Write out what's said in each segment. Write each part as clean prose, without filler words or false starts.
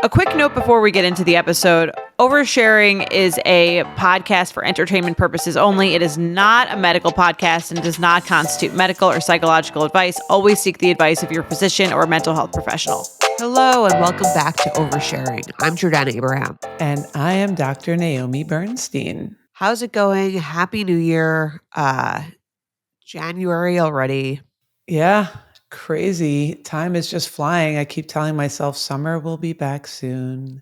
A quick note before we get into the episode. Oversharing is a podcast for entertainment purposes only. It is not a medical podcast and does not constitute medical or psychological advice. Always seek the advice of your physician or mental health professional. Hello and welcome back to Oversharing. I'm Jordana Abraham. And I am Dr. Naomi Bernstein. How's it going? Happy New Year. January already. Yeah, crazy. Time is just flying. I keep telling myself summer will be back soon.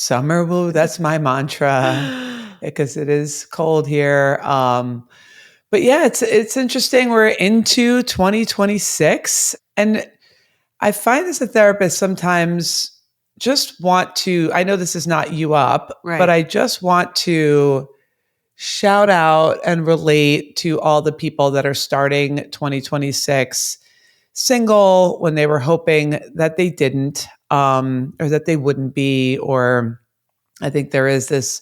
That's my mantra because it is cold here. But yeah, it's interesting. We're into 2026. And I find as a therapist sometimes just want to, I know this is not you up, Right. but I just want to shout out and relate to all the people that are starting 2026 single when they were hoping that they didn't, or that they wouldn't be, or I think there is this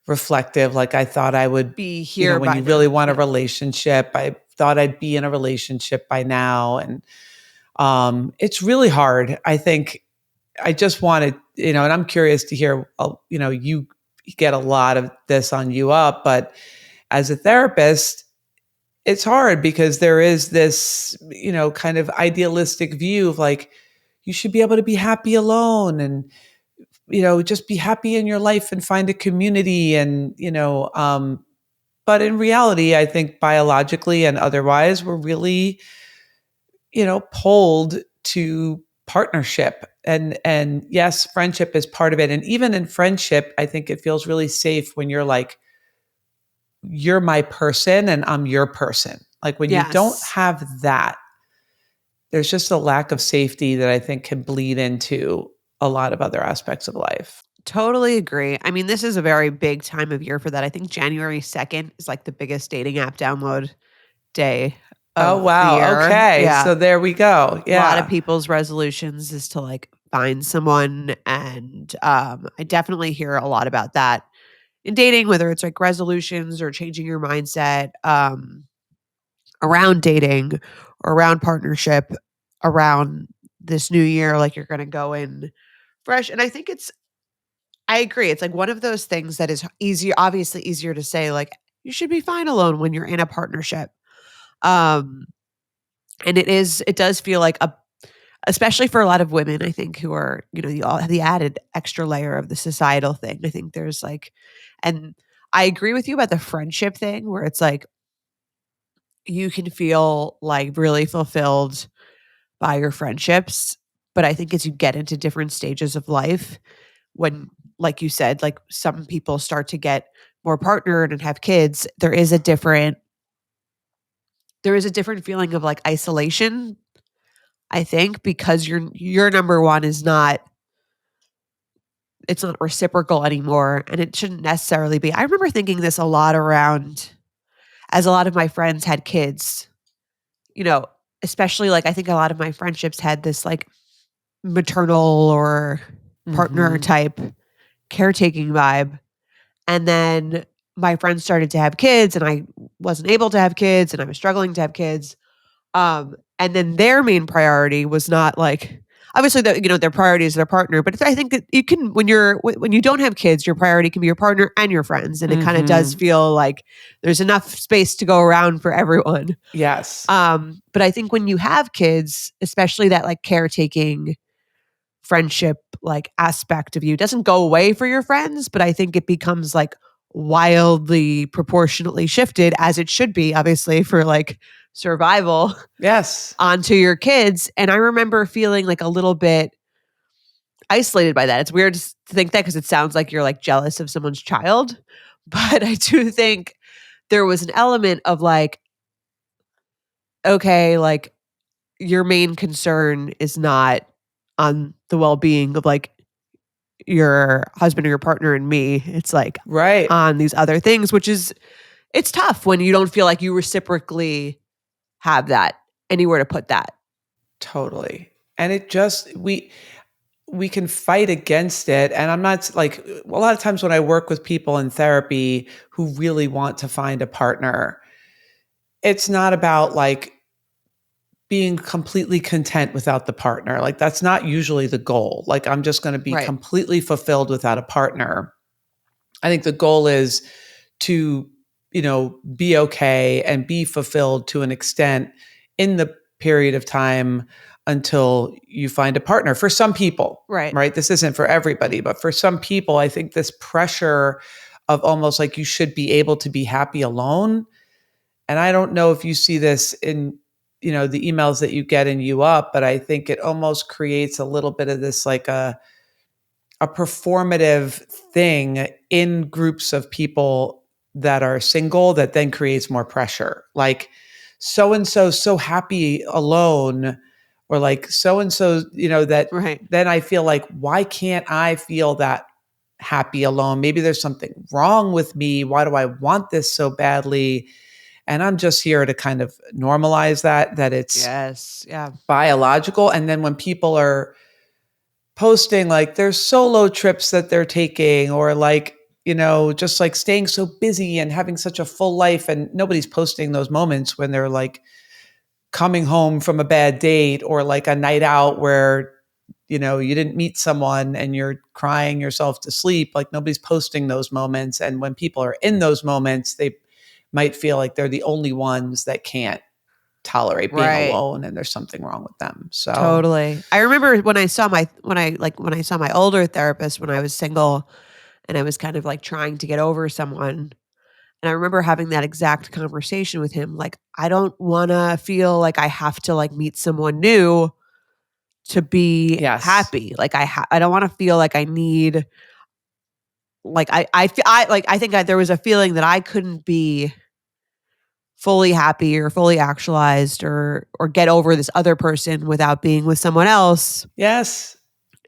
reflective, like I thought I would Be here when by you now. really want a relationship. I thought I'd be in a relationship by now. And it's really hard. I think I just wanted, and I'm curious to hear, you get a lot of this on You Up, but as a therapist, it's hard because there is this, kind of idealistic view of like, you should be able to be happy alone and, just be happy in your life and find a community. And, but in reality, I think biologically and otherwise, we're really, pulled to partnership. And yes, friendship is part of it. And even in friendship, I think it feels really safe when you're like, you're my person and I'm your person. Like when you don't have that, there's just a lack of safety that I think can bleed into a lot of other aspects of life. Totally agree. I mean, this is a very big time of year for that. I think January 2nd is like the biggest dating app download day of Oh, wow. the year. Okay. Yeah. So there we go. Yeah. A lot of people's resolutions is to like find someone. And I definitely hear a lot about that in dating, whether it's like resolutions or changing your mindset around dating or around partnership, around this new year, like you're going to go in fresh. And I think I agree. It's like one of those things that is obviously easier to say, like, you should be fine alone when you're in a partnership. And it does feel like especially for a lot of women, I think, who are, the added extra layer of the societal thing. I think there's like, and I agree with you about the friendship thing where it's like, you can feel like really fulfilled by your friendships. But I think as you get into different stages of life, when, like you said, like some people start to get more partnered and have kids, there is a different feeling of like isolation, I think, because your number one is it's not reciprocal anymore, and it shouldn't necessarily be. I remember thinking this a lot as a lot of my friends had kids, especially like I think a lot of my friendships had this like maternal or partner type caretaking vibe. And then my friends started to have kids and I wasn't able to have kids and I was struggling to have kids. And then their main priority was not like, obviously their priority is their partner, but I think that you can, when you don't have kids, your priority can be your partner and your friends. And it kind of does feel like there's enough space to go around for everyone. Yes. But I think when you have kids, especially that like caretaking friendship like aspect of you doesn't go away for your friends, but I think it becomes like wildly proportionately shifted, as it should be, obviously, for like survival. Yes. Onto your kids. And I remember feeling like a little bit isolated by that. It's weird to think that because it sounds like you're like jealous of someone's child, but I do think there was an element of like, okay, like your main concern is not on the well-being of like your husband or your partner and me. It's like right on these other things, which is, it's tough when you don't feel like you reciprocally have that anywhere to put that. Totally. And it just, we can fight against it. And I'm not like, a lot of times when I work with people in therapy who really want to find a partner, it's not about like being completely content without the partner. Like that's not usually the goal. Like I'm just going to be Right. completely fulfilled without a partner. I think the goal is to, be okay and be fulfilled to an extent in the period of time until you find a partner. For some people, Right. This isn't for everybody, but for some people, I think this pressure of almost like you should be able to be happy alone. And I don't know if you see this in, the emails that you get in You Up, but I think it almost creates a little bit of this like a performative thing in groups of people that are single that then creates more pressure. Like so and so happy alone, or like so and so, that Right. then I feel like, why can't I feel that happy alone? Maybe there's something wrong with me. Why do I want this so badly? And I'm just here to kind of normalize that it's Yes. Yeah. biological. And then when people are posting like their solo trips that they're taking, or like, just like staying so busy and having such a full life, and nobody's posting those moments when they're like coming home from a bad date, or like a night out where, you didn't meet someone and you're crying yourself to sleep. Like nobody's posting those moments. And when people are in those moments, they might feel like they're the only ones that can't tolerate being Right. alone and there's something wrong with them. So Totally. I remember when I saw my older therapist when I was single and I was kind of like trying to get over someone. And I remember having that exact conversation with him. Like, I don't want to feel like I have to like meet someone new to be Yes. happy. Like I don't want to feel like I need, like, I think there was a feeling that I couldn't be fully happy or fully actualized or get over this other person without being with someone else. Yes.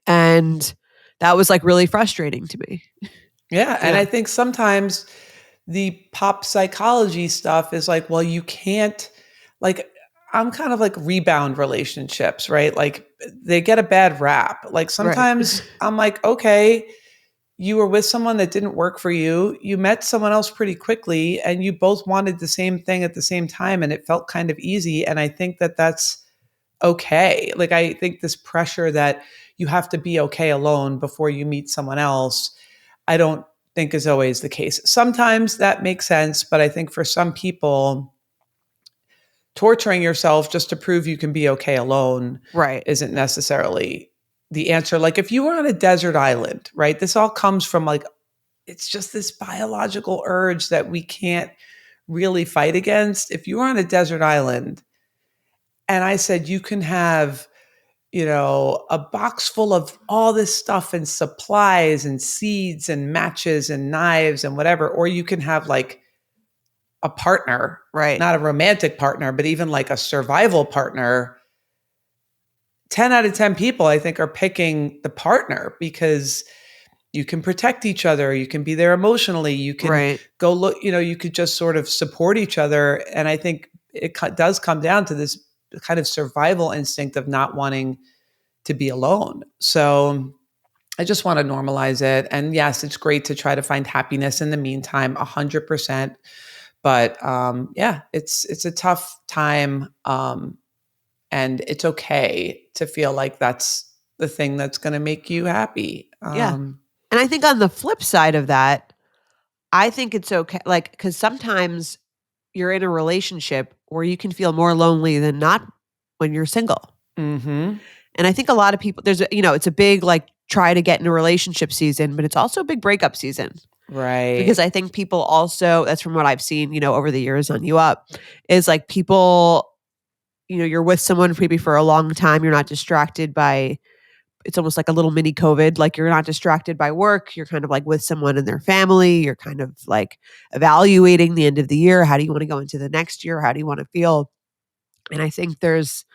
And that was like really frustrating to me. Yeah. And I think sometimes the pop psychology stuff is like, well, you can't, like, I'm kind of like rebound relationships, right? Like they get a bad rap. Like sometimes I'm like, okay, you were with someone that didn't work for you. You met someone else pretty quickly and you both wanted the same thing at the same time. And it felt kind of easy. And I think that that's okay. Like, I think this pressure that you have to be okay alone before you meet someone else, I don't think is always the case. Sometimes that makes sense, but I think for some people, torturing yourself just to prove you can be okay alone isn't necessarily the answer. Like if you were on a desert island, right? This all comes from like, it's just this biological urge that we can't really fight against. If you were on a desert island and I said, you can have, a box full of all this stuff and supplies and seeds and matches and knives and whatever, or you can have like a partner, not a romantic partner, but even like a survival partner, 10 out of 10 people, I think, are picking the partner because you can protect each other. You can be there emotionally. You can go look, you could just sort of support each other. And I think it does come down to this kind of survival instinct of not wanting to be alone. So I just want to normalize it. And yes, it's great to try to find happiness in the meantime, 100%. But it's a tough time. And it's okay to feel like that's the thing that's going to make you happy. And I think on the flip side of that, I think it's okay. Like, because sometimes you're in a relationship where you can feel more lonely than not when you're single. Mm-hmm. And I think a lot of people, it's a big like try to get in a relationship season, but it's also a big breakup season. Right. Because I think people also, that's from what I've seen, over the years on You Up, is like people, you're with someone maybe for a long time. You're not distracted by, it's almost like a little mini COVID. Like you're not distracted by work. You're kind of like with someone in their family. You're kind of like evaluating the end of the year. How do you want to go into the next year? How do you want to feel? And I think there's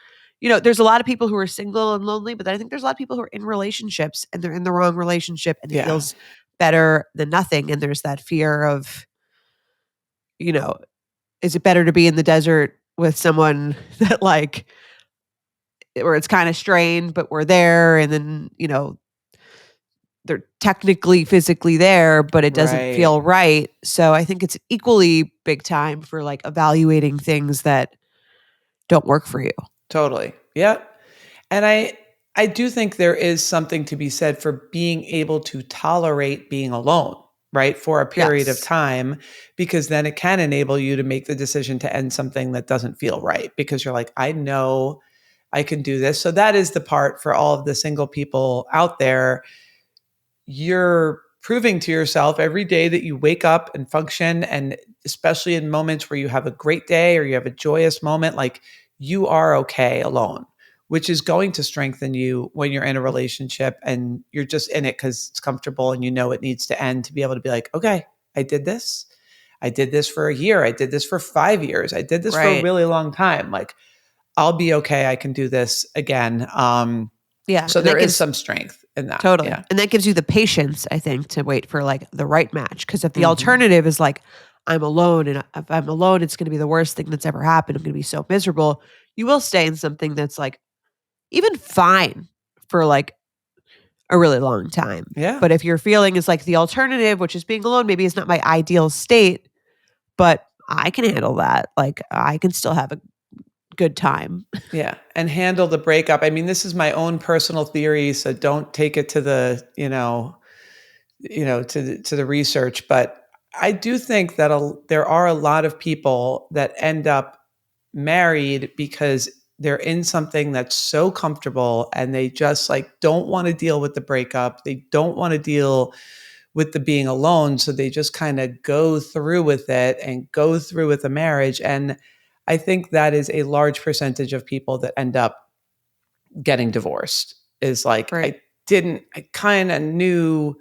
a lot of people who are single and lonely, but I think there's a lot of people who are in relationships and they're in the wrong relationship and it feels better than nothing. And there's that fear of, is it better to be in the desert with someone that like, where it's kind of strained, but we're there and then, they're technically physically there, but it doesn't feel right. So I think it's equally big time for like evaluating things that don't work for you. Totally. Yeah. And I do think there is something to be said for being able to tolerate being alone, right? For a period of Yes. time, because then it can enable you to make the decision to end something that doesn't feel right because you're like, I know I can do this. So that is the part for all of the single people out there. You're proving to yourself every day that you wake up and function, and especially in moments where you have a great day or you have a joyous moment, like you are okay alone, which is going to strengthen you when you're in a relationship and you're just in it because it's comfortable and you know it needs to end, to be able to be like, okay, I did this. I did this for a year. I did this for 5 years. I did this for a Right. really long time. Like, I'll be okay. I can do this again. Yeah. So and that there is gives- some strength in that. Totally. Yeah. And that gives you the patience, I think, to wait for like the right match. Because if the Mhm. alternative is like, I'm alone, and if I'm alone, it's going to be the worst thing that's ever happened. I'm going to be so miserable. You will stay in something that's like even fine for like a really long time. Yeah. But if your feeling is like the alternative, which is being alone, maybe it's not my ideal state, but I can handle that. Like I can still have a good time. Yeah. And handle the breakup. I mean, this is my own personal theory, so don't take it to the, to the research, but I do think that there are a lot of people that end up married because they're in something that's so comfortable and they just like don't want to deal with the breakup. They don't want to deal with the being alone. So they just kind of go through with it and go through with the marriage. And I think that is a large percentage of people that end up getting divorced, is like, Right. I kind of knew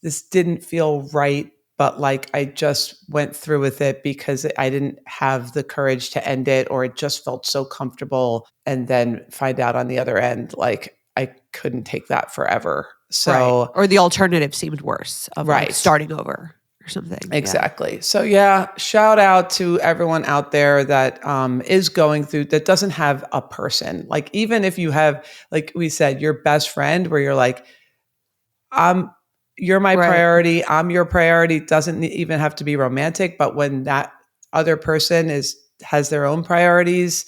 this didn't feel right, but like I just went through with it because I didn't have the courage to end it, or it just felt so comfortable. And then find out on the other end, like I couldn't take that forever. So, right. Or the alternative seemed worse of like Right. starting over or something. Yeah. Exactly. So yeah, shout out to everyone out there that is going through, that doesn't have a person. Like even if you have, like we said, your best friend where you're like, you're my Right. priority, I'm your priority. Doesn't even have to be romantic, but when that other person has their own priorities,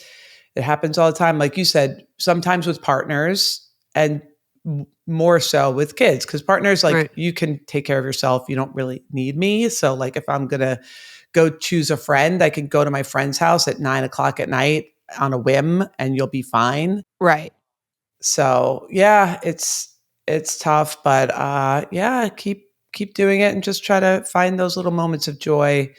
it happens all the time. Like you said, sometimes with partners and more so with kids, because partners, like Right. you can take care of yourself. You don't really need me. So like if I'm going to go choose a friend, I can go to my friend's house at 9:00 at night on a whim and you'll be fine. Right. So yeah, it's tough, but yeah, keep doing it and just try to find those little moments of joy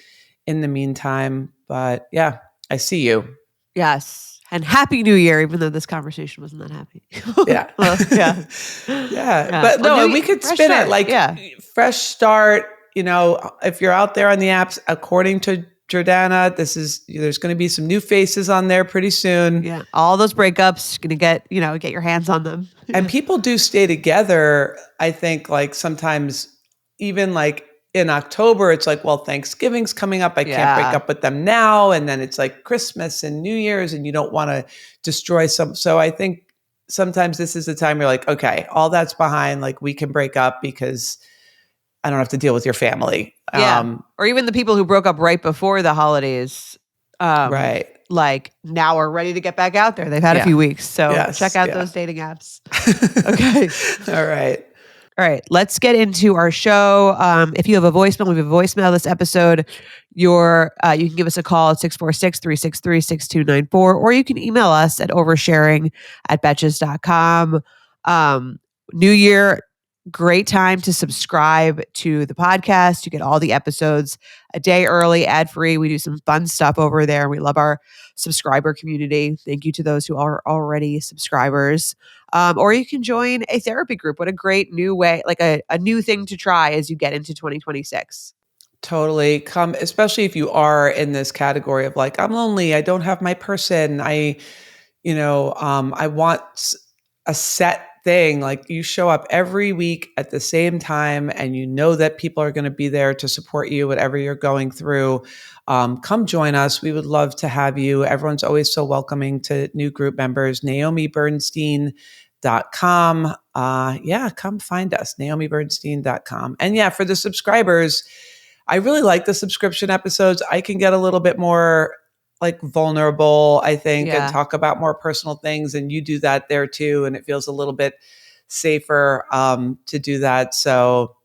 in the meantime. But yeah, I see you. Yes. And Happy New Year, even though this conversation wasn't that happy. Yeah. Well, yeah. Yeah. But no, and we could fresh spin start. it like Yeah. fresh start. If you're out there on the apps, according to Jordana, there's going to be some new faces on there pretty soon. Yeah. All those breakups, gonna get your hands on them. And people do stay together. I think like sometimes even like in October, it's like, well, Thanksgiving's coming up. I can't break Yeah. up with them now. And then it's like Christmas and New Year's and you don't want to destroy some. So I think sometimes this is the time you're like, okay, all that's behind. Like we can break up because I don't have to deal with your family. Yeah. Or even the people who broke up right before the holidays. Right. Like now are ready to get back out there. They've had a Yeah. few weeks. So Yes, check out yeah. those dating apps. Okay. All right. All right, let's get into our show. If you have a voicemail, we have a voicemail this episode. You can give us a call at 646-363-6294, or you can email us at oversharing@betches.com. New Year, great time to subscribe to the podcast. You get all the episodes a day early, ad-free. We do some fun stuff over there. We love our subscriber community. Thank you to those who are already subscribers. Or you can join a therapy group. What a great new way, like a new thing to try as you get into 2026. Totally. Come, especially if you are in this category of like, I'm lonely, I don't have my person. I want a set thing. Like you show up every week at the same time and you know that people are going to be there to support you, whatever you're going through. Come join us. We would love to have you. Everyone's always so welcoming to new group members. NaomiBernstein.com. Come find us, NaomiBernstein.com. And yeah, for the subscribers, I really like the subscription episodes. I can get a little bit more like vulnerable, I think, Yeah. and talk about more personal things. And you do that there too. And it feels a little bit safer to do that. So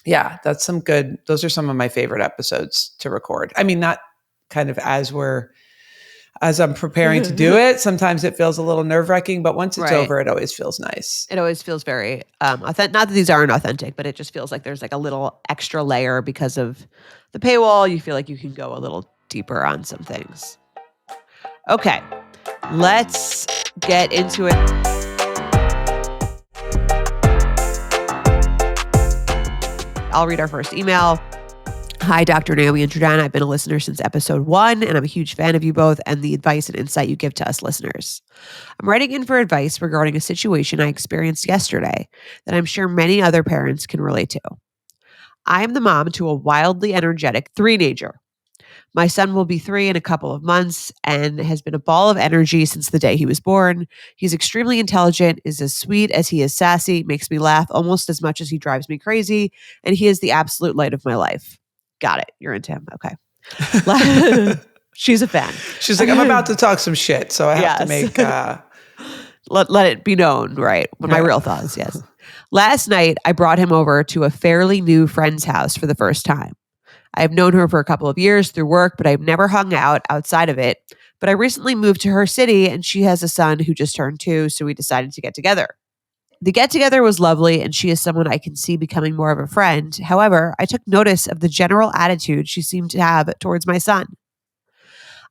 yeah, those are some of my favorite episodes to record. I mean, not kind of as I'm preparing to do it, sometimes it feels a little nerve-wracking, but once it's Right. over, it always feels nice. It always feels very authentic. Not that these aren't authentic, but it just feels like there's like a little extra layer because of the paywall. You feel like you can go a little deeper on some things. Okay, let's get into it. I'll read our first email. Hi, Dr. Naomi and Jordan. I've been a listener since episode 1, and I'm a huge fan of you both and the advice and insight you give to us listeners. I'm writing in for advice regarding a situation I experienced yesterday that I'm sure many other parents can relate to. I am the mom to a wildly energetic three-nager. My son will be 3 in a couple of months and has been a ball of energy since the day he was born. He's extremely intelligent, is as sweet as he is sassy, makes me laugh almost as much as he drives me crazy, and he is the absolute light of my life. Got it. You're into him. Okay. She's a fan. She's like, I'm about to talk some shit, so I have to make... Let it be known, right? My real thoughts, yes. Last night, I brought him over to a fairly new friend's house for the first time. I have known her for a couple of years through work, but I've never hung out outside of it. But I recently moved to her city, and she has a son who just turned 2, so we decided to get together. The get-together was lovely, and she is someone I can see becoming more of a friend. However, I took notice of the general attitude she seemed to have towards my son.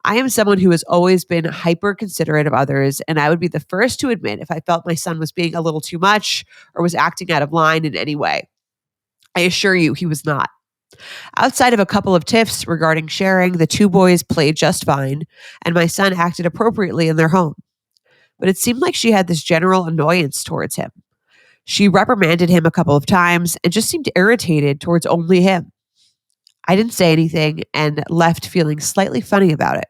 I am someone who has always been hyper considerate of others, and I would be the first to admit if I felt my son was being a little too much or was acting out of line in any way. I assure you, he was not. Outside of a couple of tiffs regarding sharing, the 2 boys played just fine, and my son acted appropriately in their home. But it seemed like she had this general annoyance towards him. She reprimanded him a couple of times and just seemed irritated towards only him. I didn't say anything and left feeling slightly funny about it.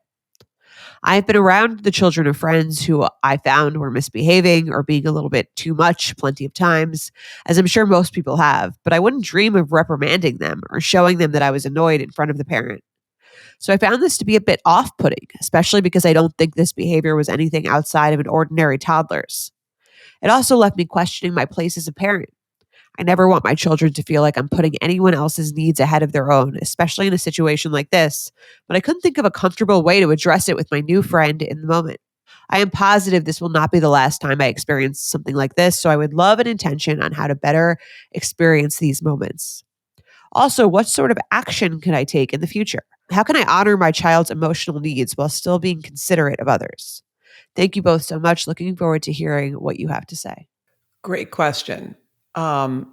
I have been around the children of friends who I found were misbehaving or being a little bit too much plenty of times, as I'm sure most people have, but I wouldn't dream of reprimanding them or showing them that I was annoyed in front of the parent. So I found this to be a bit off-putting, especially because I don't think this behavior was anything outside of an ordinary toddler's. It also left me questioning my place as a parent. I never want my children to feel like I'm putting anyone else's needs ahead of their own, especially in a situation like this, but I couldn't think of a comfortable way to address it with my new friend in the moment. I am positive this will not be the last time I experience something like this, so I would love an intention on how to better experience these moments. Also, what sort of action can I take in the future? How can I honor my child's emotional needs while still being considerate of others? Thank you both so much. Looking forward to hearing what you have to say. Great question. And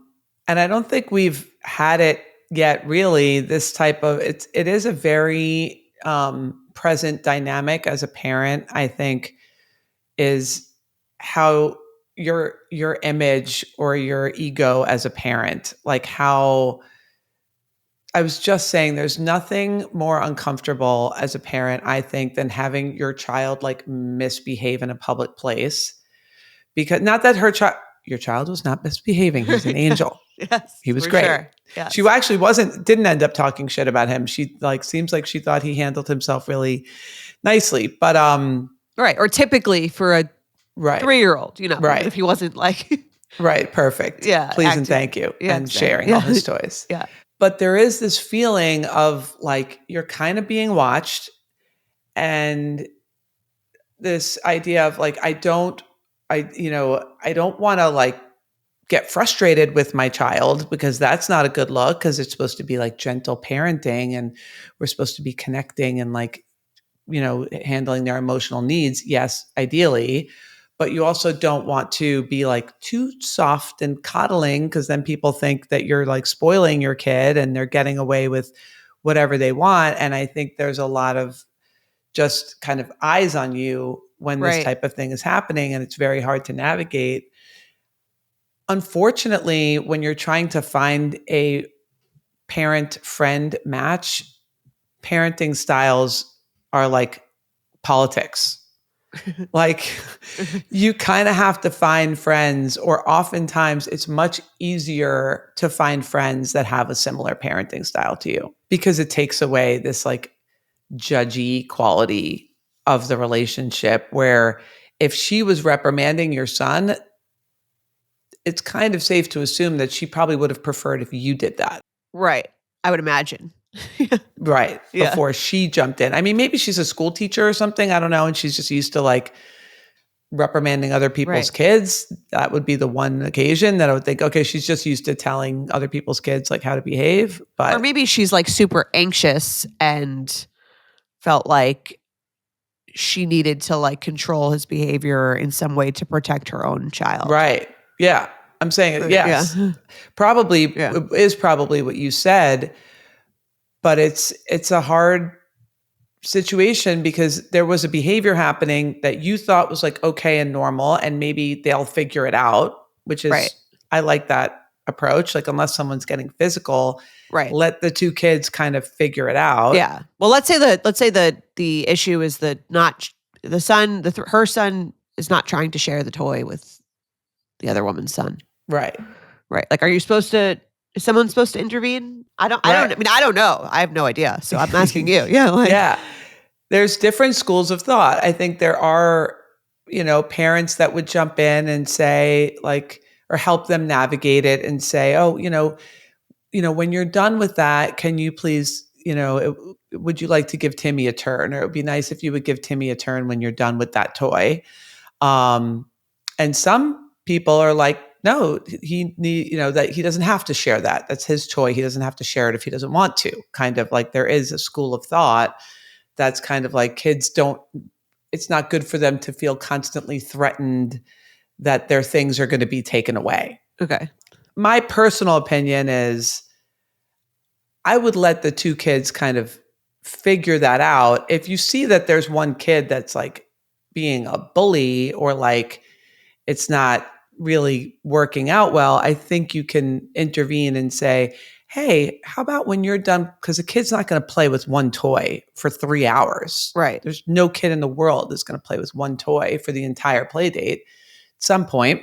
I don't think we've had it yet, really, this type of, it is a very present dynamic as a parent, I think, is how your image or your ego as a parent, like how I was just saying, there's nothing more uncomfortable as a parent, I think, than having your child like misbehave in a public place. Because not that your child was not misbehaving. He's an angel. Yes, he was great. Sure. Yes. She actually didn't end up talking shit about him. She seems like she thought he handled himself really nicely. But right. Or typically for a right 3-year-old, right. if he wasn't like right, perfect. Yeah. Please and thank you. Yeah, and sharing all his toys. Yeah. But there is this feeling of like you're kind of being watched, and this idea of like I don't want to like get frustrated with my child, because that's not a good look, because it's supposed to be like gentle parenting and we're supposed to be connecting and like, handling their emotional needs. Yes, ideally. But you also don't want to be like too soft and coddling, because then people think that you're like spoiling your kid and they're getting away with whatever they want. And I think there's a lot of just kind of eyes on you when this type of thing is happening, and it's very hard to navigate. Unfortunately, when you're trying to find a parent-friend match, parenting styles are like politics. Like you kind of have to find friends, or oftentimes it's much easier to find friends that have a similar parenting style to you, because it takes away this like judgy quality of the relationship, where if she was reprimanding your son, it's kind of safe to assume that she probably would have preferred if you did that. Right. I would imagine. Right. Yeah. Before she jumped in. I mean, maybe she's a school teacher or something. I don't know. And she's just used to like reprimanding other people's Right. kids. That would be the one occasion that I would think, okay, she's just used to telling other people's kids like how to behave. But Or maybe she's like super anxious and felt like she needed to like control his behavior in some way to protect her own child. right. Yeah. I'm saying it. Yes. Yeah. Probably Yeah. is probably what you said, but it's a hard situation because there was a behavior happening that you thought was like okay and normal, and maybe they'll figure it out, which is Right. I like that approach. Like unless someone's getting physical, Right. let the two kids kind of figure it out. Yeah. Well, let's say the issue is that her son is not trying to share the toy with the other woman's son. Right. Right. Like, is someone supposed to intervene? I don't know. I have no idea. So I'm asking you. Yeah. Like, Yeah. There's different schools of thought. I think there are, parents that would jump in and say like, or help them navigate it and say, oh, when you're done with that, can you please, would you like to give Timmy a turn? Or it would be nice if you would give Timmy a turn when you're done with that toy. And some people are like, no, that he doesn't have to share that. That's his toy. He doesn't have to share it if he doesn't want to. Kind of like there is a school of thought that's kind of like it's not good for them to feel constantly threatened that their things are going to be taken away. Okay. My personal opinion is I would let the two kids kind of figure that out. If you see that there's one kid that's like being a bully or like it's not really working out well, I think you can intervene and say, hey, how about when you're done? Because a kid's not going to play with one toy for 3 hours. Right. There's no kid in the world that's going to play with one toy for the entire play date. At some point,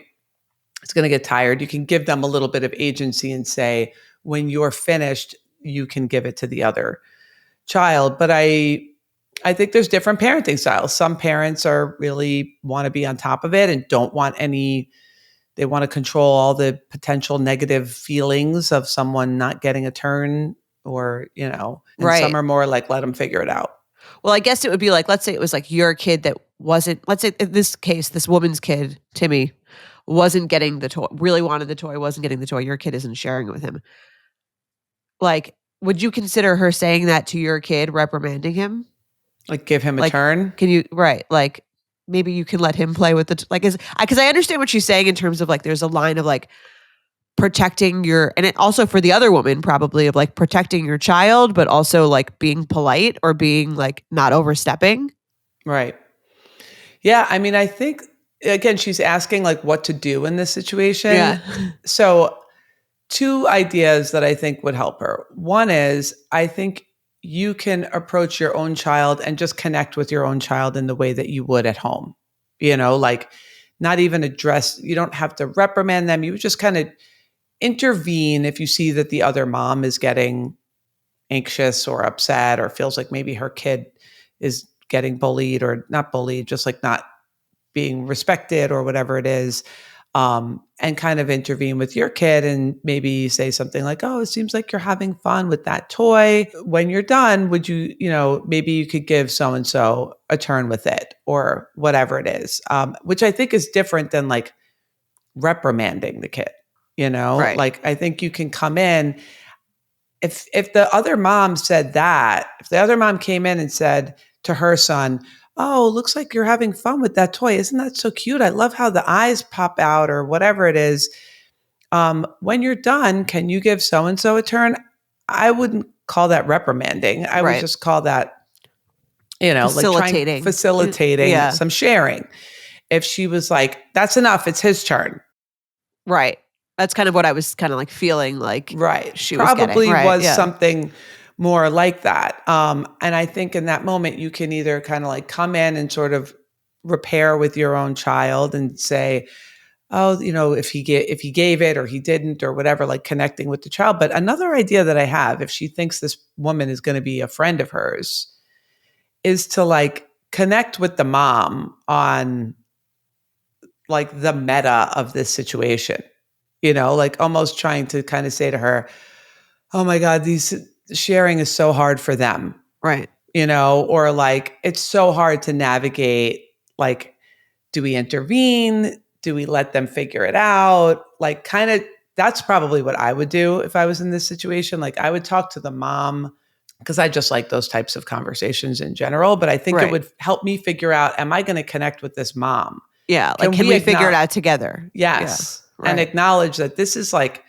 it's going to get tired. You can give them a little bit of agency and say, when you're finished, you can give it to the other child. But I think there's different parenting styles. Some parents really want to be on top of it and don't want they want to control all the potential negative feelings of someone not getting a turn or, and Right. some are more like, let them figure it out. Well, I guess it would be like, let's say it was like your kid that wasn't, let's say in this case, this woman's kid, Timmy, wasn't getting the toy, really wanted the toy, wasn't getting the toy. Your kid isn't sharing it with him. Like, would you consider her saying that to your kid, reprimanding him? Like give him a turn? Can you, right. Like maybe you can let him play with because I understand what she's saying in terms of like, there's a line of like protecting and it also for the other woman probably of like protecting your child, but also like being polite or being like not overstepping. Right. Yeah. I mean, I think again, she's asking like what to do in this situation. Yeah. So 2 ideas that I think would help her. One is I think you can approach your own child and just connect with your own child in the way that you would at home. Like not even you don't have to reprimand them. You would just kind of intervene if you see that the other mom is getting anxious or upset or feels like maybe her kid is getting bullied or not bullied, just like not being respected or whatever it is. And kind of intervene with your kid and maybe say something like, oh, it seems like you're having fun with that toy. When you're done, would you, maybe you could give so-and-so a turn with it or whatever it is, which I think is different than like reprimanding the kid, Right. Like I think you can come in. If the other mom said that, if the other mom came in and said to her son, oh, looks like you're having fun with that toy. Isn't that so cute? I love how the eyes pop out or whatever it is. When you're done, can you give so-and-so a turn? I wouldn't call that reprimanding. I would just call that, facilitating, facilitating some sharing. If she was like, that's enough, it's his turn. Right. That's kind of what I was kind of like feeling like. Right. She probably was getting. something more like that. And I think in that moment, you can either kind of like come in and sort of repair with your own child and say, oh, if he gave it or he didn't or whatever, like connecting with the child. But another idea that I have, if she thinks this woman is going to be a friend of hers, is to like connect with the mom on like the meta of this situation, like almost trying to kind of say to her, oh my God, these sharing is so hard for them. Right. Or like, it's so hard to navigate. Like, do we intervene? Do we let them figure it out? Like, kind of, that's probably what I would do if I was in this situation. Like, I would talk to the mom because I just like those types of conversations in general. But I think it would help me figure out, am I going to connect with this mom? Yeah. Like, can we figure it out together? Yes. Yeah, right. And acknowledge that this is like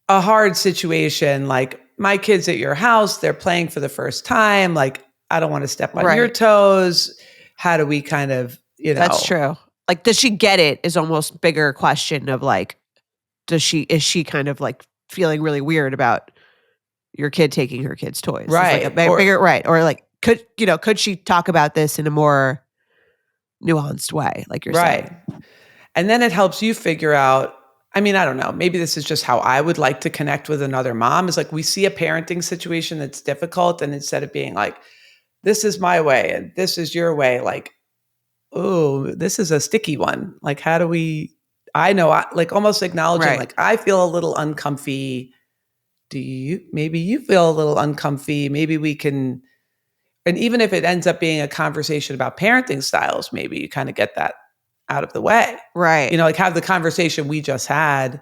a hard situation. Like, my kid's at your house, they're playing for the first time. Like, I don't want to step on your toes. How do we kind of, That's true. Like, does she get it is almost bigger question of like, is she kind of like feeling really weird about your kid taking her kid's toys? Right. It's like a bigger, right. Or like, could she talk about this in a more nuanced way? Like you're saying. And then it helps you figure out, I mean, I don't know, maybe this is just how I would like to connect with another mom, is like, we see a parenting situation that's difficult. And instead of being like, this is my way and this is your way, like, oh, this is a sticky one. Like, how do we, like almost acknowledging, like, I feel a little uncomfy. Maybe you feel a little uncomfy. Maybe we can, and even if it ends up being a conversation about parenting styles, maybe you kind of get that out of the way. Right. Like have the conversation we just had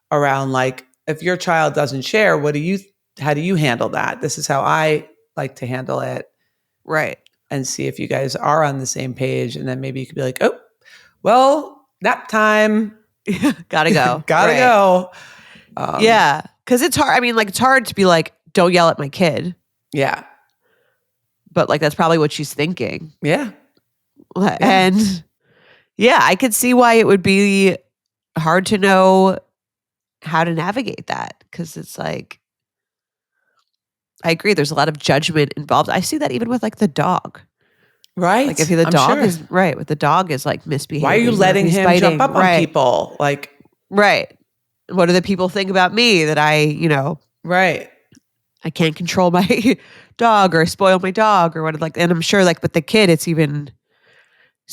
around like, if your child doesn't share, how do you handle that? This is how I like to handle it. Right. And see if you guys are on the same page. And then maybe you could be like, oh, well, nap time. Gotta go. Gotta go. Yeah. Cause it's hard. I mean, like, it's hard to be like, don't yell at my kid. Yeah. But like, that's probably what she's thinking. Yeah. And yeah, I could see why it would be hard to know how to navigate that. Cause it's like, I agree. There's a lot of judgment involved. I see that even with like the dog. Right. Like if the dog is right, with the dog is like misbehaving. Why are you letting him biting, jump up on people? Like, right. What do the people think about me that I, right. I can't control my dog or spoil my dog or what, like, and I'm sure like with the kid, it's even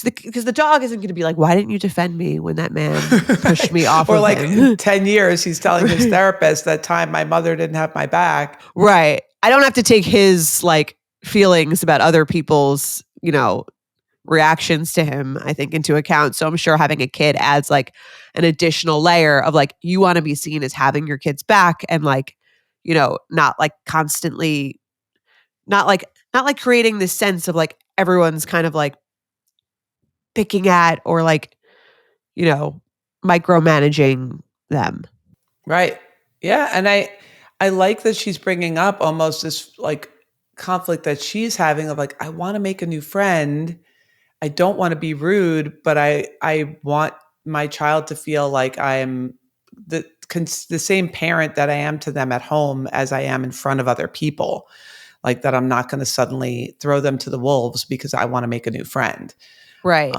because the dog isn't going to be like, why didn't you defend me when that man pushed me off or of like him? In 10 years, he's telling his therapist that time my mother didn't have my back. Right. I don't have to take his like feelings about other people's, reactions to him, I think, into account. So I'm sure having a kid adds like an additional layer of like, you want to be seen as having your kid's back and like, not like constantly, not like creating this sense of like everyone's kind of like picking at or like, micromanaging them. Right. Yeah. And I like that she's bringing up almost this like conflict that she's having of like, I want to make a new friend. I don't want to be rude, but I want my child to feel like I'm the same parent that I am to them at home as I am in front of other people. Like that I'm not going to suddenly throw them to the wolves because I want to make a new friend. Right.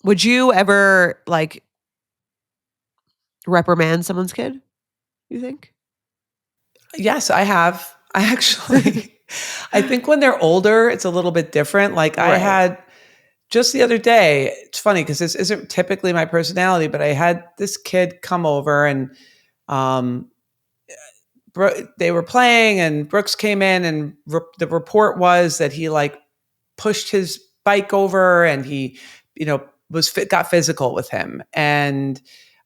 Would you ever like reprimand someone's kid, you think? Yes, I have. I actually, I think when they're older, it's a little bit different. Like I had just the other day, it's funny because this isn't typically my personality, but I had this kid come over and they were playing and Brooks came in and the report was that he like pushed his bike over and he, got physical with him. And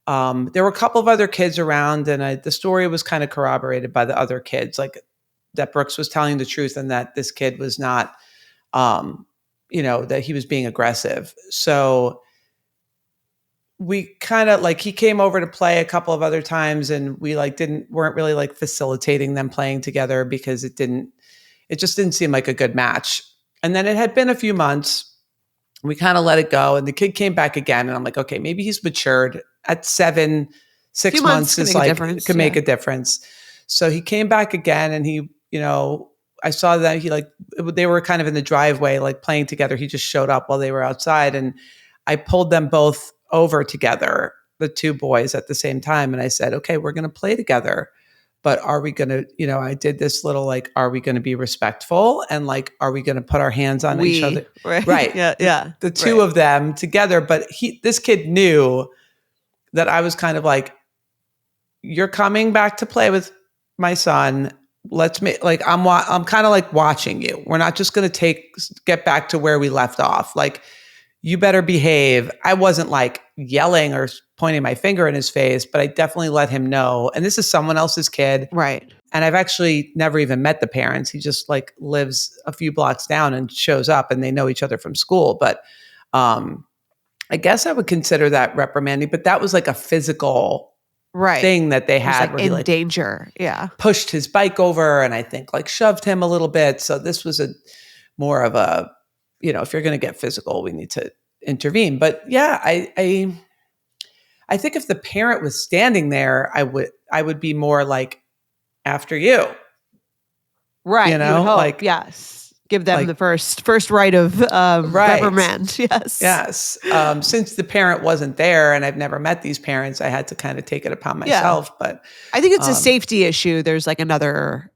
there were a couple of other kids around and the story was kind of corroborated by the other kids, like that Brooks was telling the truth and that this kid was not, that he was being aggressive. So we kind of like, he came over to play a couple of other times and we like weren't really like facilitating them playing together because it just didn't seem like a good match. And then it had been a few months. We kind of let it go and the kid came back again. And I'm like, okay, maybe he's matured at 6 months is like, could make a difference. So he came back again and he, I saw that they were kind of in the driveway, like playing together. He just showed up while they were outside and I pulled them both over together, the two boys at the same time. And I said, okay, we're going to play together. but are we going to, I did this little, like, are we going to be respectful? And like, are we going to put our hands on each other? Right. Right. Yeah. The two of them together. But this kid knew that I was kind of like, you're coming back to play with my son. I'm kind of like watching you. We're not just going to get back to where we left off. Like, you better behave. I wasn't like yelling or pointing my finger in his face, but I definitely let him know. And this is someone else's kid. Right. And I've actually never even met the parents. He just like lives a few blocks down and shows up, and they know each other from school. But I guess I would consider that reprimanding, but that was like a physical thing that they had, like in danger. Yeah. Pushed his bike over, and I think like shoved him a little bit. So this was more of a, if you're going to get physical, we need to intervene. But yeah, I think if the parent was standing there, I would be more like, after you. Right. You would hope, like, yes. Give them the first right of reprimand. Yes. Yes. Since the parent wasn't there and I've never met these parents, I had to kind of take it upon myself. Yeah. But I think it's a safety issue. There's like another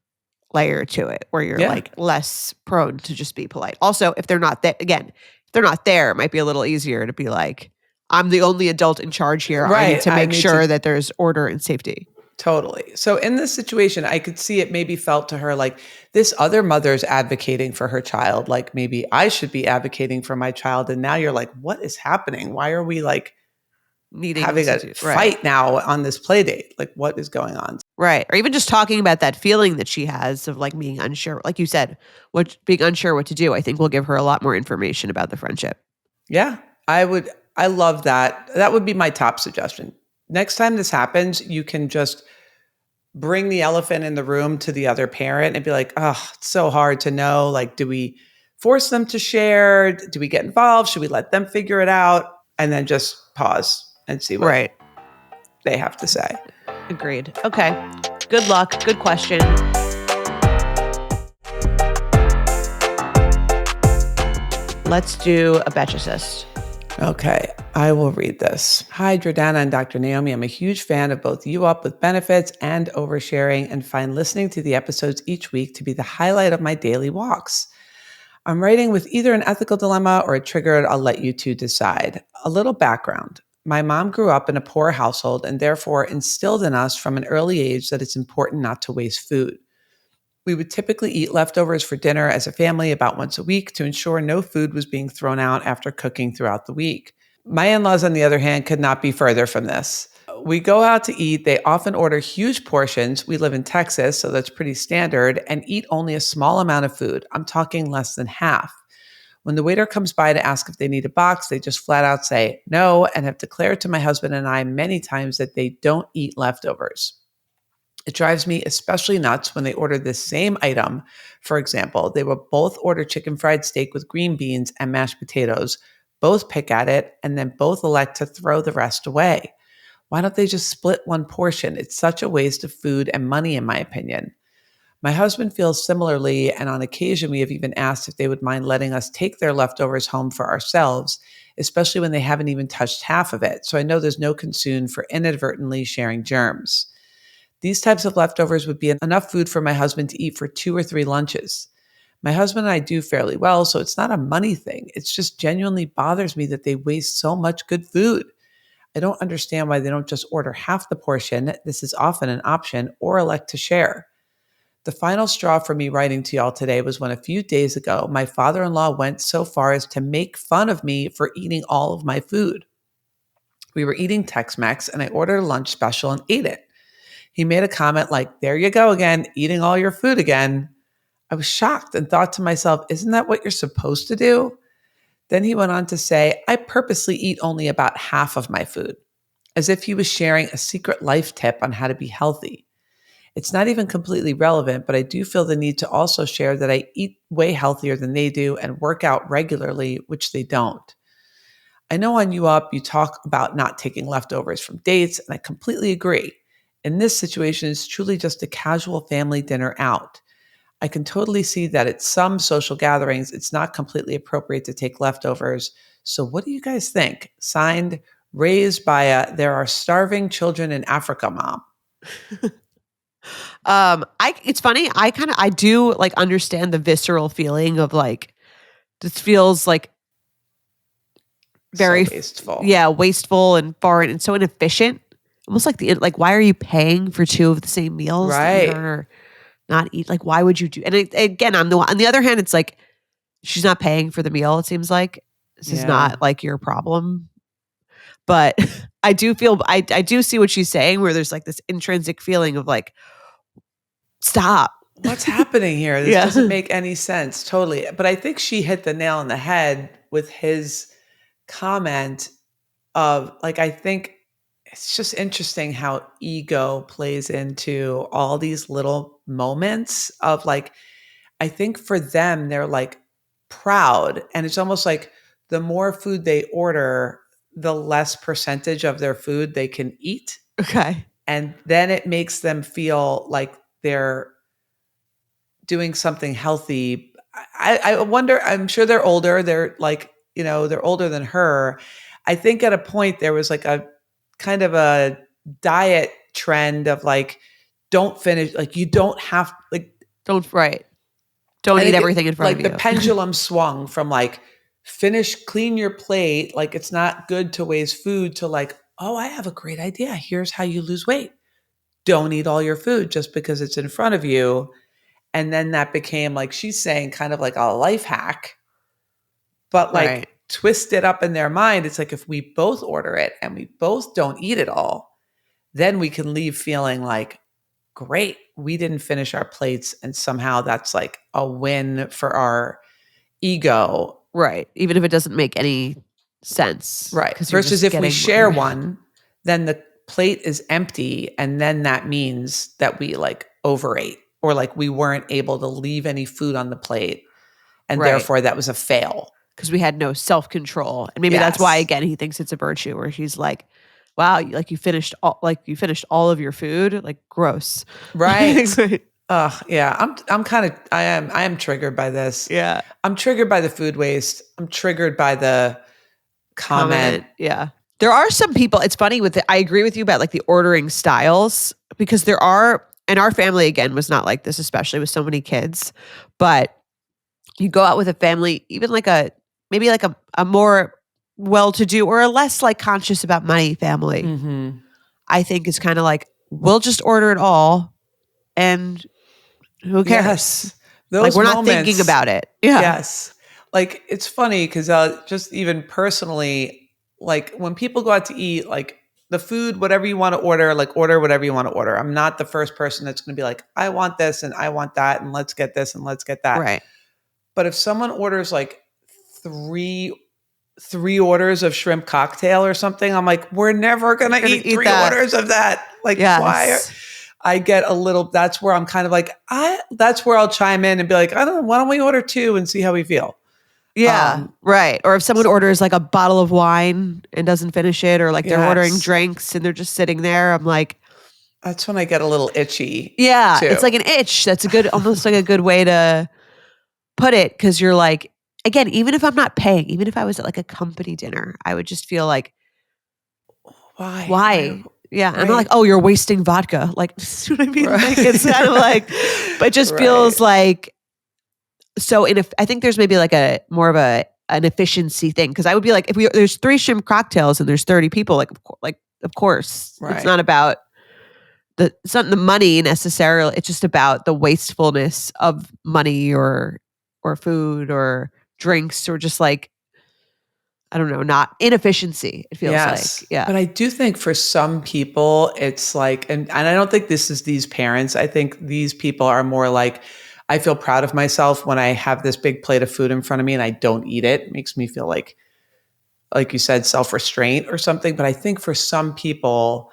layer to it where you're like less prone to just be polite. Also, if they're not there, again, if they're not there, it might be a little easier to be like, I'm the only adult in charge here. Right. I need to make sure that there's order and safety. Totally. So in this situation, I could see it maybe felt to her like this other mother's advocating for her child. Like maybe I should be advocating for my child. And now you're like, what is happening? Why are we like having a fight now on this play date? Like what is going on? Right. Or even just talking about that feeling that she has of like being unsure. Like you said, being unsure what to do, I think will give her a lot more information about the friendship. Yeah, I love that. That would be my top suggestion. Next time this happens, you can just bring the elephant in the room to the other parent and be like, oh, it's so hard to know. Like, do we force them to share? Do we get involved? Should we let them figure it out? And then just pause and see what they have to say. Agreed. Okay. Good luck. Good question. Let's do a Betchicist. Okay, I will read this. Hi, Jordana and Dr. Naomi. I'm a huge fan of both You Up with Benefits and Oversharing, and find listening to the episodes each week to be the highlight of my daily walks. I'm writing with either an ethical dilemma or a trigger. I'll let you two decide. A little background. My mom grew up in a poor household and therefore instilled in us from an early age that it's important not to waste food. We would typically eat leftovers for dinner as a family about once a week to ensure no food was being thrown out after cooking throughout the week. My in-laws, on the other hand, could not be further from this. We go out to eat. They often order huge portions. We live in Texas, so that's pretty standard, and eat only a small amount of food. I'm talking less than half. When the waiter comes by to ask if they need a box, they just flat out say no and have declared to my husband and I many times that they don't eat leftovers. It drives me especially nuts when they order this same item. For example, they will both order chicken fried steak with green beans and mashed potatoes, both pick at it, and then both elect to throw the rest away. Why don't they just split one portion? It's such a waste of food and money, in my opinion. My husband feels similarly, and on occasion we have even asked if they would mind letting us take their leftovers home for ourselves, especially when they haven't even touched half of it. So I know there's no concern for inadvertently sharing germs. These types of leftovers would be enough food for my husband to eat for 2 or 3 lunches. My husband and I do fairly well, so it's not a money thing. It's just genuinely bothers me that they waste so much good food. I don't understand why they don't just order half the portion. This is often an option, or elect to share. The final straw for me writing to y'all today was when a few days ago, my father-in-law went so far as to make fun of me for eating all of my food. We were eating Tex-Mex and I ordered a lunch special and ate it. He made a comment like, there you go again, eating all your food again. I was shocked and thought to myself, isn't that what you're supposed to do? Then he went on to say, I purposely eat only about half of my food, as if he was sharing a secret life tip on how to be healthy. It's not even completely relevant, but I do feel the need to also share that I eat way healthier than they do and work out regularly, which they don't. I know on You Up, you talk about not taking leftovers from dates, and I completely agree. In this situation, it's truly just a casual family dinner out. I can totally see that at some social gatherings, it's not completely appropriate to take leftovers. So what do you guys think? Signed, raised by a There Are Starving Children in Africa mom. It's funny. I do like understand the visceral feeling of like, this feels like very so wasteful. Wasteful and foreign and so inefficient. Almost like why are you paying for two of the same meals that Right. you'd rather not eat? Like, why would you do? And again, on the other hand, it's like she's not paying for the meal. It seems like this is not like your problem. But I do feel I do see what she's saying, where there's like this intrinsic feeling of like, stop. What's happening here? This doesn't make any sense. Totally. But I think she hit the nail on the head with his comment of like, I think it's just interesting how ego plays into all these little moments of like, I think for them, they're like proud. And it's almost like the more food they order, the less percentage of their food they can eat. Okay. And then it makes them feel like they're doing something healthy. I wonder, I'm sure they're older. They're like, they're older than her. I think at a point there was like a kind of a diet trend of like, don't finish, like you don't have, like, don't eat everything in front of you. Like the pendulum swung from like, clean your plate. Like it's not good to waste food to like, oh, I have a great idea. Here's how you lose weight. Don't eat all your food just because it's in front of you. And then that became like, she's saying kind of like a life hack, but like twist it up in their mind. It's like, if we both order it and we both don't eat it all, then we can leave feeling like, great, we didn't finish our plates. And somehow that's like a win for our ego. Right. Even if it doesn't make any sense. Right. Versus if we share one, then the plate is empty. And then that means that we like overate or like we weren't able to leave any food on the plate. And therefore that was a fail. Because we had no self-control. And maybe that's why, again, he thinks it's a virtue, where he's like, wow, like you finished all of your food. Like, gross. Right. Yeah. I am triggered by this. Yeah. I'm triggered by the food waste. I'm triggered by the comment. Yeah. There are some people, it's funny I agree with you about like the ordering styles, because there are, and our family again was not like this, especially with so many kids, but you go out with a family, even like maybe like a more well-to-do or a less like conscious about money family, I think is kind of like, we'll just order it all and who cares? Yes. Like we're not thinking about it. Yeah. Yes. Like it's funny because just even personally, like when people go out to eat, like the food, whatever you want to order, like order whatever you want to order. I'm not the first person that's going to be like, I want this and I want that and let's get this and let's get that. Right. But if someone orders like three orders of shrimp cocktail or something, I'm like, we're never going to eat three orders of that. Like, why? I get a little, that's where I'm kind of like, that's where I'll chime in and be like, I don't know, why don't we order two and see how we feel? Yeah. Right. Or if someone orders like a bottle of wine and doesn't finish it, or like they're ordering drinks and they're just sitting there, I'm like, that's when I get a little itchy. Yeah. Too. It's like an itch. That's almost like a good way to put it. Cause you're like, again, even if I'm not paying, even if I was at like a company dinner, I would just feel like, why? Yeah. Right. I'm not like, oh, you're wasting vodka. Like, you know what I mean? Right. Like, it's kind of like, but it just feels like, so I think there's maybe like more of an efficiency thing. Cause I would be like, if there's 3 shrimp cocktails and there's 30 people, of course, it's not about it's not the money necessarily. It's just about the wastefulness of money or food or drinks, or just like, I don't know, not inefficiency. It feels like, yeah. But I do think for some people, it's like, and I don't think this is these parents. I think these people are more like, I feel proud of myself when I have this big plate of food in front of me and I don't eat it. It makes me feel like you said, self-restraint or something. But I think for some people,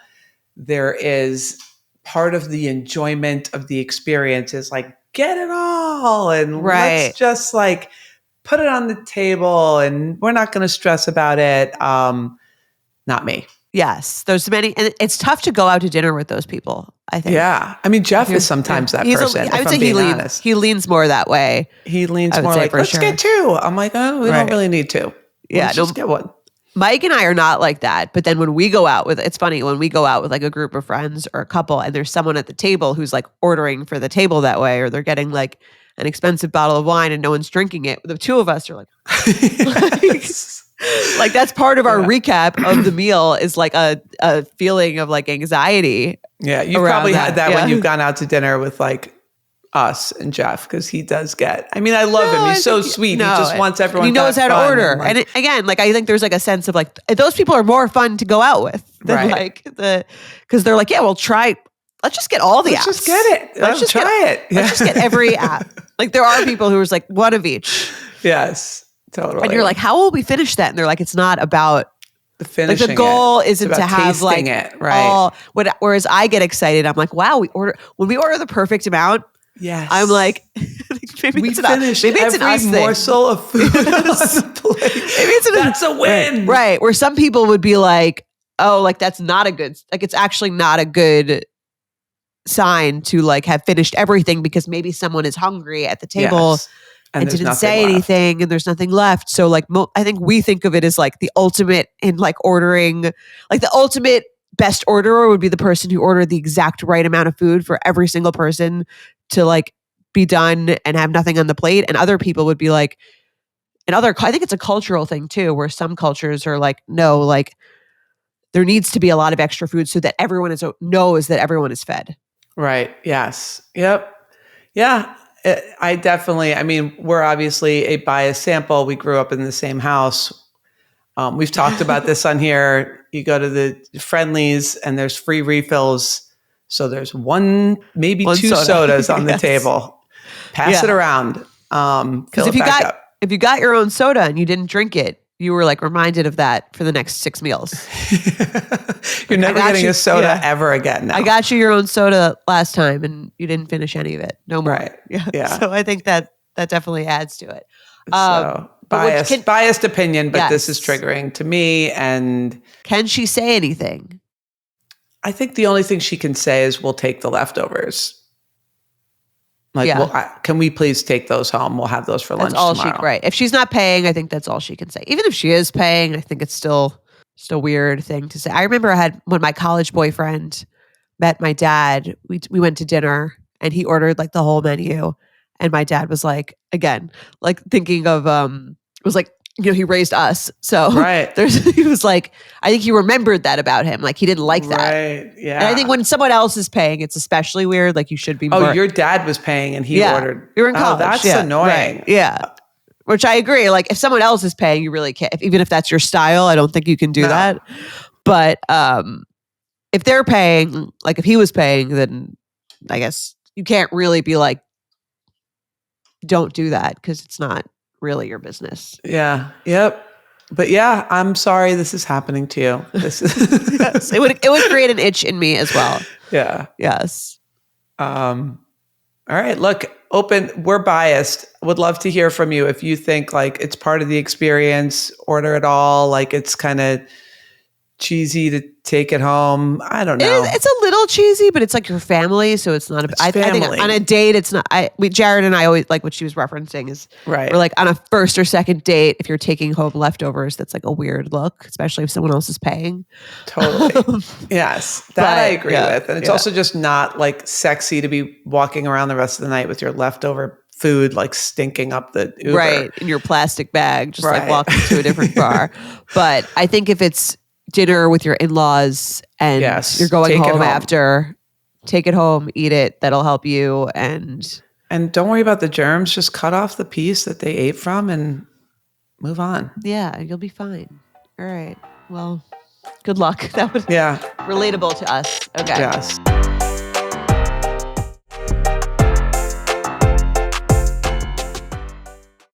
there is part of the enjoyment of the experience is like, get it all and let's just like put it on the table and we're not going to stress about it. Not me. Yes. There's many, and it's tough to go out to dinner with those people, I think. Yeah. I mean, Jeff is sometimes that person. I would say he leans more that way. He leans more like, let's get 2. I'm like, oh, we don't really need 2. Yeah. Let's just get 1. Mike and I are not like that. But then when we go out with, it's funny, when we go out with like a group of friends or a couple and there's someone at the table who's like ordering for the table that way, or they're getting like an expensive bottle of wine and no one's drinking it. The two of us are like, like that's part of our recap of the meal is like a feeling of like anxiety. Yeah. You've probably had that when you've gone out to dinner with like us and Jeff, because he does get, I mean, I love him. He's so sweet. He just wants everyone. He knows how to order. And again, like I think there's like a sense of like, those people are more fun to go out with than like because they're like, yeah, we'll try. Let's just get all the apps. Just get it. Let's just try it. Let's just get every app. Like there are people who are like one of each. Yes, totally. And you're like, how will we finish that? And they're like, it's not about the finishing. Like the goal isn't to have like it, right? Whereas I get excited. I'm like, wow, when we order the perfect amount. Yes. I'm like, maybe it's every morsel of food on the plate. That's a win. Right. Where some people would be like, oh, like that's not a good, like it's actually not a good sign to like have finished everything because maybe someone is hungry at the table and didn't say anything and there's nothing left. So like, I think we think of it as like the ultimate in like ordering, like the ultimate best orderer would be the person who ordered the exact right amount of food for every single person to like be done and have nothing on the plate. And other people would be like, I think it's a cultural thing too, where some cultures are like, no, like there needs to be a lot of extra food so that everyone knows that everyone is fed. Right. Yes. Yep. Yeah. I mean, we're obviously a biased sample. We grew up in the same house. We've talked about this on here. You go to the Friendlies and there's free refills. So there's maybe two sodas on the table. Pass it around. Because if you got your own soda and you didn't drink it, you were like reminded of that for the next 6 meals. You're never getting a soda ever again now. I got you your own soda last time and you didn't finish any of it. No more. Right. Yeah. So I think that definitely adds to it. So biased opinion, but this is triggering to me. And can she say anything? I think the only thing she can say is we'll take the leftovers. Like, can we please take those home? We'll have those for lunch tomorrow. Right. If she's not paying, I think that's all she can say. Even if she is paying, I think it's still just a weird thing to say. I remember when my college boyfriend met my dad, we went to dinner and he ordered like the whole menu. And my dad was like, again, like thinking of, it was like, you know, he raised us. So he was like, I think he remembered that about him. Like he didn't like that. Right. Yeah. And I think when someone else is paying, it's especially weird. Like you should be more. Oh, your dad was paying and he ordered. You were in college. That's annoying. Right. Yeah. Which I agree. Like if someone else is paying, you really can't. Even if that's your style, I don't think you can do that. But if they're paying, like if he was paying, then I guess you can't really be like, don't do that because it's not really your business. Yeah. Yep. But yeah, I'm sorry this is happening to you. This is yes, it would create an itch in me as well. Yeah. Yes. All right. Look, we're biased. Would love to hear from you if you think like it's part of the experience, order it all, like it's kind of cheesy to take it home. I don't know. It's a little cheesy, but it's like your family, so it's not. I think on a date, it's not. Jared and I always like what she was referencing is right. We're like on a first or second date, if you're taking home leftovers, that's like a weird look, especially if someone else is paying. Totally. Yes, that I agree with, and it's also just not like sexy to be walking around the rest of the night with your leftover food like stinking up the Uber. Right, in your plastic bag, just like walking to a different bar. But I think if it's dinner with your in-laws and you're going home after, take it home, eat it. That'll help you. And don't worry about the germs. Just cut off the piece that they ate from and move on. Yeah, you'll be fine. All right. Well, good luck. That was relatable to us. Okay. Yes.